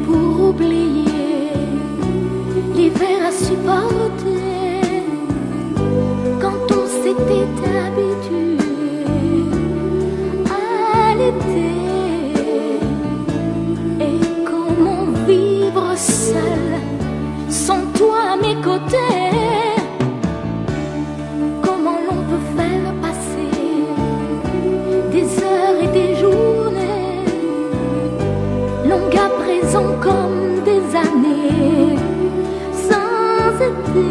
Pour oublier l'hiver à supporter quand on s'était habitué à l'été. Et comment vivre seul sans toi à mes côtés? Comment l'on peut faire passer des heures et des journées longues à présent comme des années sans été?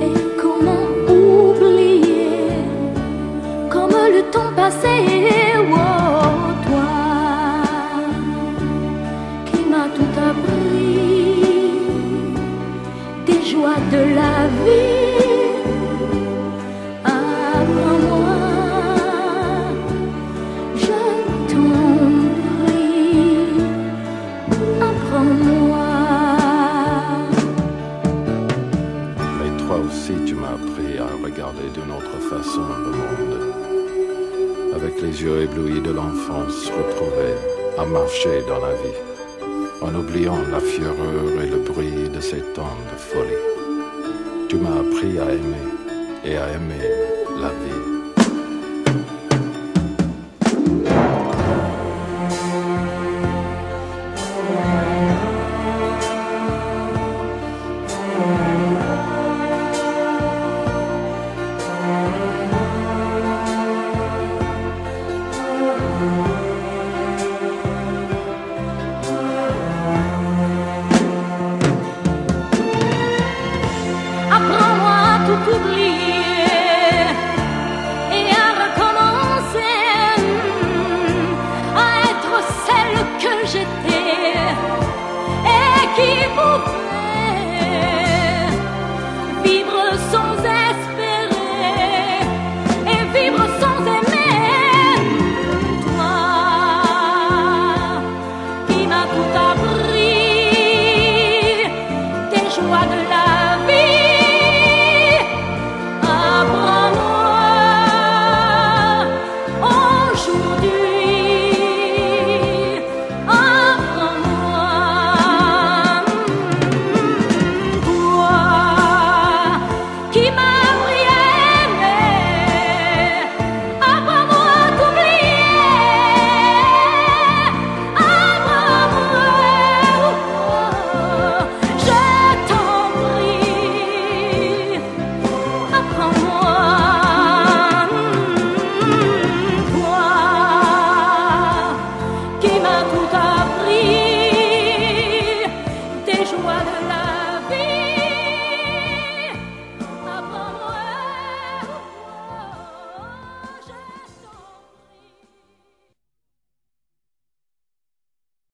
Et comment oublier comme le temps passé? Oh, toi qui m'as tout appris des joies de la vie, apprends-moi, je t'en prie, apprends-moi. Mais toi aussi tu m'as appris à regarder d'une autre façon le monde, avec les yeux éblouis de l'enfance retrouvée, à marcher dans la vie, en oubliant la fureur et le bruit de ces temps de folie. Tu m'as appris à aimer et à aimer la vie. Apprends-moi à tout oublier et à recommencer, à être celle que j'étais et qui pouvait vivre sans espérer et vivre sans aimer. Toi qui m'as tout appris des joies de la vie, apprends-moi aujourd'hui.